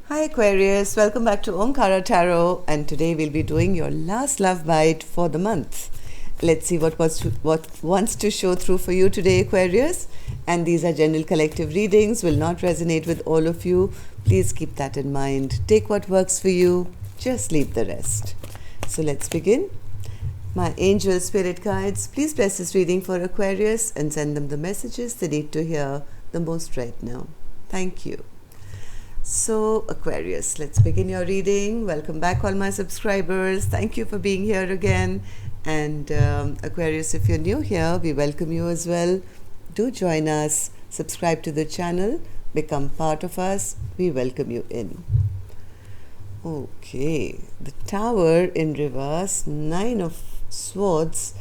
Hi Aquarius, welcome back to Omkara Tarot, and today we'll be doing your last love bite for the month. Let's see what wants to show through for you today, Aquarius. And these are general collective readings, will not resonate with all of you. Please keep that in mind. Take what works for you, just leave the rest. So let's begin. My angel spirit guides, please bless this reading for Aquarius and send them the messages they need to hear the most right now. Thank you. So Aquarius, let's begin your reading. Welcome back all my subscribers. Thank you for being here again. And Aquarius, if you're new here, we welcome you as well. Do join us, subscribe to the channel, become part of us. We welcome you in. Okay, the Tower in reverse, Nine of Swords,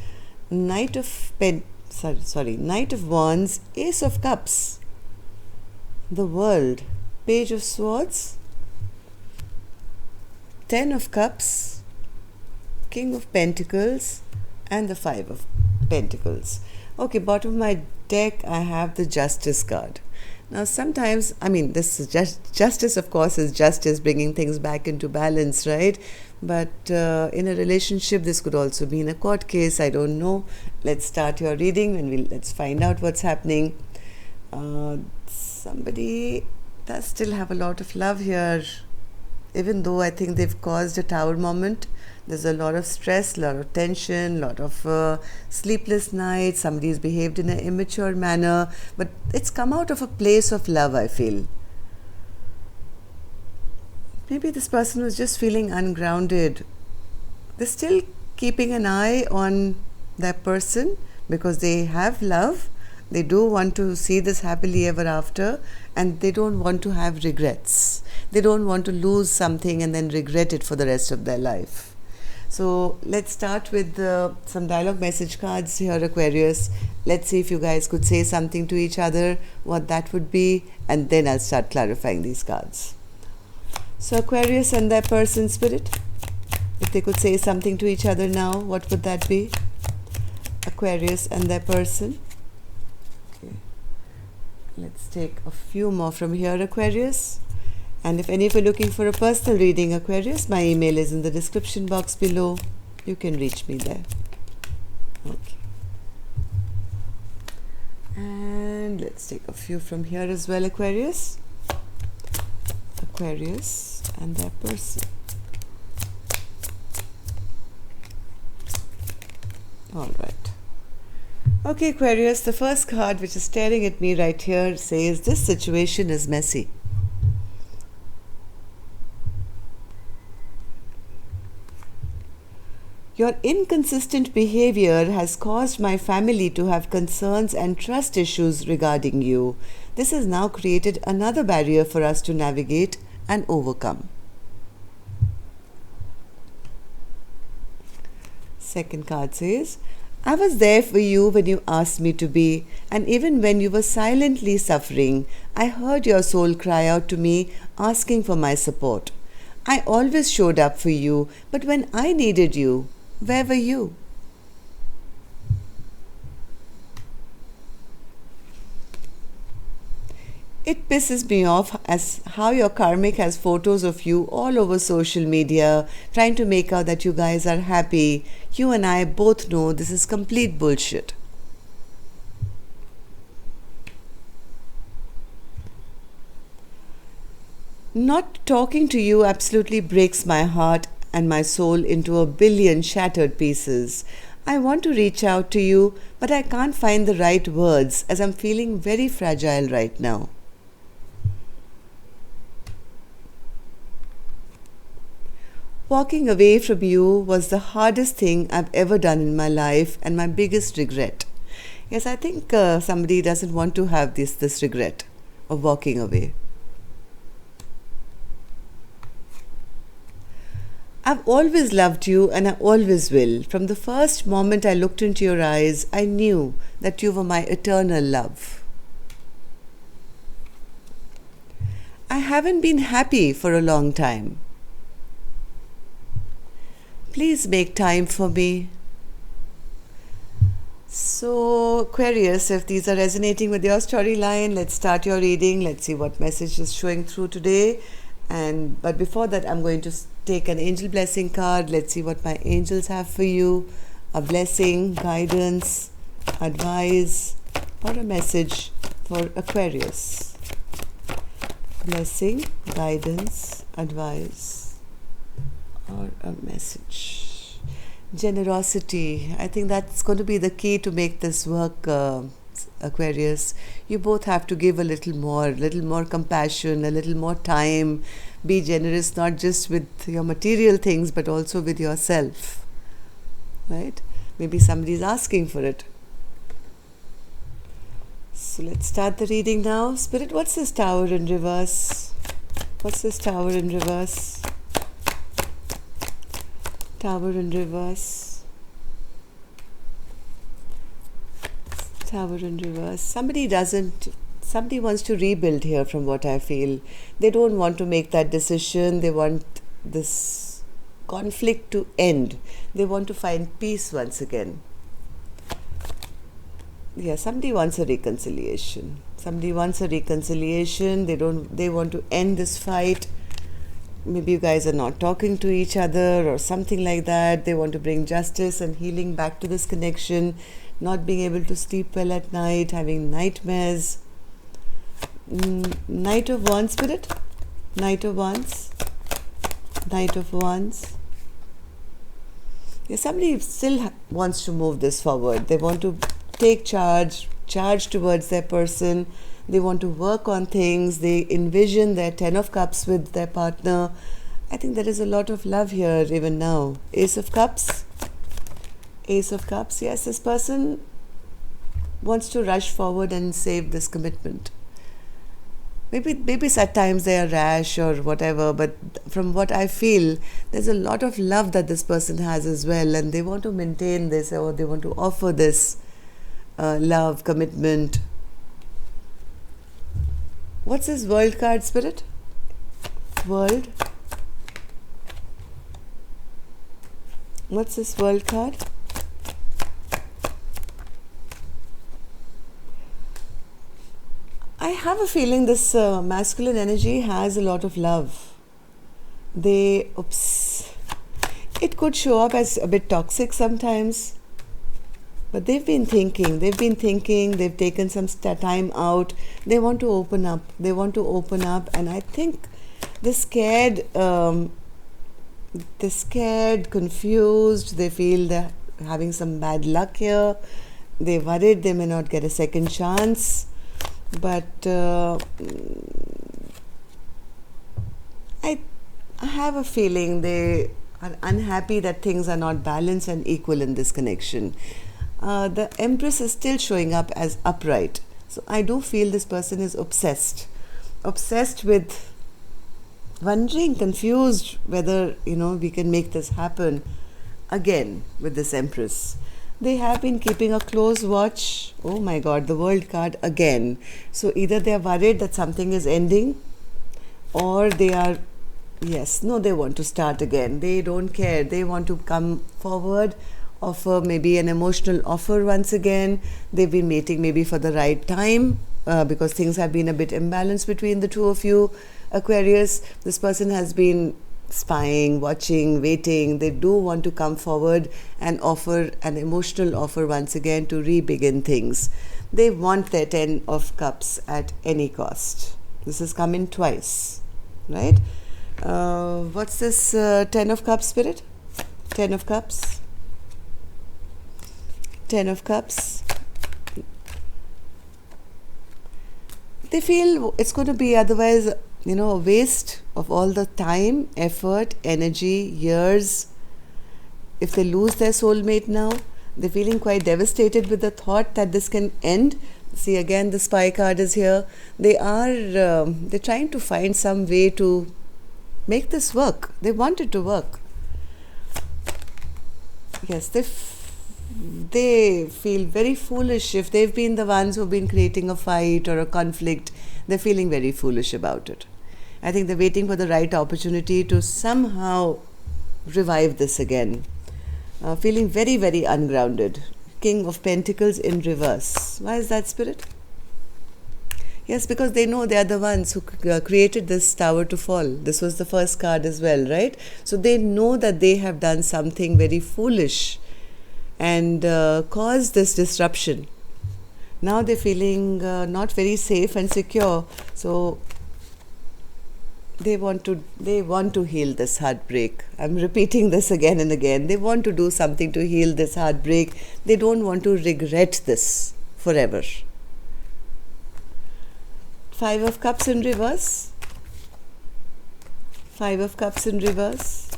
Knight of Wands, Ace of Cups, the World, Page of Swords, Ten of Cups, King of Pentacles, and the Five of Pentacles. Okay, bottom of my deck I have the Justice card. Now sometimes, this is justice, of course, is justice, bringing things back into balance, right? But in a relationship, this could also be in a court case. I don't know. Let's start your reading and let's find out what's happening. Somebody does still have a lot of love here, even though I think they've caused a Tower moment. There's a lot of stress, a lot of tension, a lot of sleepless nights. Somebody's behaved in an immature manner, but it's come out of a place of love, I feel. Maybe this person was just feeling ungrounded. They're still keeping an eye on that person because they have love. They do want to see this happily ever after, and they don't want to have regrets. They don't want to lose something and then regret it for the rest of their life. So let's start with some dialogue message cards here, Aquarius. Let's see if you guys could say something to each other, what that would be, and then I'll start clarifying these cards. So Aquarius and their person spirit, if they could say something to each other now, what would that be? Aquarius and their person. Let's take a few more from here, Aquarius. And if any of you are looking for a personal reading, Aquarius, my email is in the description box below. You can reach me there. Okay. And let's take a few from here as well, Aquarius. Aquarius and their person. All right. Okay, Aquarius, the first card which is staring at me right here says, this situation is messy. Your inconsistent behavior has caused my family to have concerns and trust issues regarding you. This has now created another barrier for us to navigate and overcome. Second card says, I was there for you when you asked me to be, and even when you were silently suffering, I heard your soul cry out to me, asking for my support. I always showed up for you, but when I needed you, where were you? It pisses me off as how your karmic has photos of you all over social media, trying to make out that you guys are happy. You and I both know this is complete bullshit. Not talking to you absolutely breaks my heart and my soul into a billion shattered pieces. I want to reach out to you, but I can't find the right words as I'm feeling very fragile right now. Walking away from you was the hardest thing I've ever done in my life and my biggest regret. Yes, I think somebody doesn't want to have this regret of walking away. I've always loved you and I always will. From the first moment I looked into your eyes, I knew that you were my eternal love. I haven't been happy for a long time. Please make time for me. So, Aquarius, if these are resonating with your storyline, let's start your reading. Let's see what message is showing through today. And but before that, I'm going to take an angel blessing card. Let's see what my angels have for you. A blessing, guidance, advice, or a message for Aquarius. Blessing, guidance, advice, or a message. Generosity. I think that's going to be the key to make this work, Aquarius. You both have to give a little more compassion, a little more time. Be generous not just with your material things but also with yourself. Right? Maybe somebody's asking for it. So let's start the reading now. Spirit, what's this Tower in reverse? What's this Tower in reverse? Tower in reverse. Tower in reverse. Somebody wants to rebuild here from what I feel. They don't want to make that decision. They want this conflict to end. They want to find peace once again. Yeah, somebody wants a reconciliation. Somebody wants a reconciliation. They want to end this fight. Maybe you guys are not talking to each other or something like that. They want to bring justice and healing back to this connection. Not being able to sleep well at night, having nightmares. Knight of Wands, Spirit. Knight of Wands. Knight of Wands. Yeah, somebody still wants to move this forward. They want to take charge towards their person. They want to work on things. They envision their 10 of Cups with their partner. I think there is a lot of love here even now. Ace of Cups. Ace of Cups. Yes, this person wants to rush forward and save this commitment. Maybe at times they are rash or whatever, but from what I feel, there's a lot of love that this person has as well, and they want to maintain this, or they want to offer this love, commitment. What's this World card, Spirit? World. What's this World card? I have a feeling this masculine energy has a lot of love. It could show up as a bit toxic sometimes, but they've thinking, they've taken some time out, they want to open up, and I think they're scared, confused, they feel they're having some bad luck here, they're worried they may not get a second chance. But I have a feeling they are unhappy that things are not balanced and equal in this connection. The Empress is still showing up as upright. So I do feel this person is obsessed with wondering, confused whether, we can make this happen again with this Empress. They have been keeping a close watch. Oh my God, the World card again. So either they are worried that something is ending, or they want to start again. They don't care. They want to come forward, offer maybe an emotional offer once again. They've been waiting maybe for the right time because things have been a bit imbalanced between the two of you, Aquarius. This person has been spying, watching, waiting. They do want to come forward and offer an emotional offer once again to re-begin things. They want their 10 of Cups at any cost. This has come in twice, right? What's this 10 of Cups, Spirit? 10 of Cups. 10 of Cups. They feel it's going to be otherwise, a waste of all the time, effort, energy, years. If they lose their soulmate now, they're feeling quite devastated with the thought that this can end. See, again, the Spy card is here. They're trying to find some way to make this work. They want it to work. Yes, they feel very foolish. If they've been the ones who've been creating a fight or a conflict, they're feeling very foolish about it. I think they're waiting for the right opportunity to somehow revive this again. Feeling very, very ungrounded. King of Pentacles in reverse. Why is that, Spirit? Yes, because they know they are the ones who created this tower to fall. This was the first card as well, right? So they know that they have done something very foolish and caused this disruption. Now they're feeling not very safe and secure. So they want to heal this heartbreak. I'm repeating this again and again. They want to do something to heal this heartbreak. They don't want to regret this forever. Five of Cups in reverse. Five of Cups in reverse.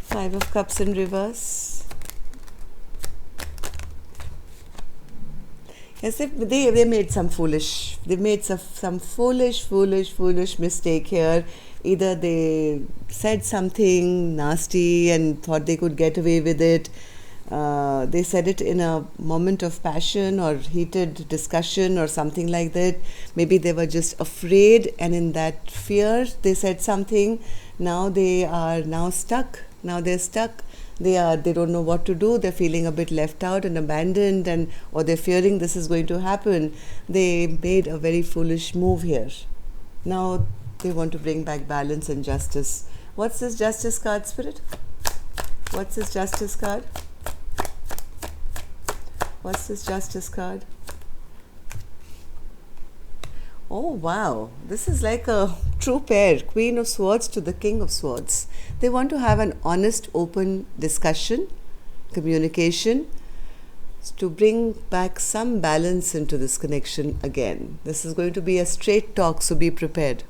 Five of Cups in reverse. Yes, they made some foolish. They made some foolish mistake here. Either they said something nasty and thought they could get away with it. They said it in a moment of passion or heated discussion or something like that. Maybe they were just afraid, and in that fear they said something. Now they are now stuck. Now they're stuck. They don't know what to do. They're feeling a bit left out and abandoned, or they're fearing this is going to happen. They made a very foolish move here. Now they want to bring back balance and justice. What's this Justice card, Spirit? What's this Justice card? What's this Justice card? Oh wow, this is like a true pair. Queen of Swords to the King of Swords. They want to have an honest, open discussion, communication, to bring back some balance into this connection again. This is going to be a straight talk, so be prepared.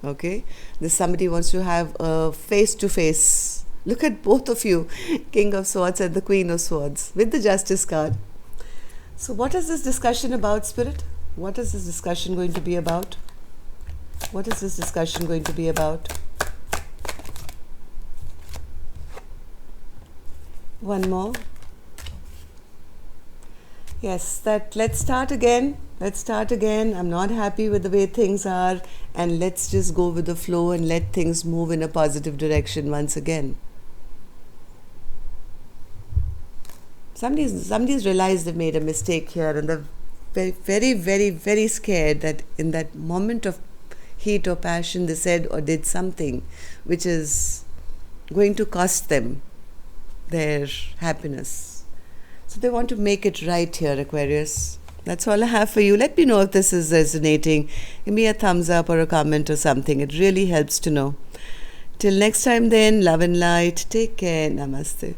Okay? Somebody wants to have a face-to-face. Look at both of you, King of Swords and the Queen of Swords, with the Justice card. So what is this discussion about, Spirit? What is this discussion going to be about? What is this discussion going to be about? One more. Yes, let's start again. Let's start again. I'm not happy with the way things are, and let's just go with the flow and let things move in a positive direction once again. Somebody's realized they've made a mistake here, and they're very scared that in that moment of heat or passion they said or did something which is going to cost them their happiness. So they want to make it right here, Aquarius. That's all I have for you. Let me know if this is resonating. Give me a thumbs up or a comment or something. It really helps to know. Till next time then, love and light. Take care. Namaste.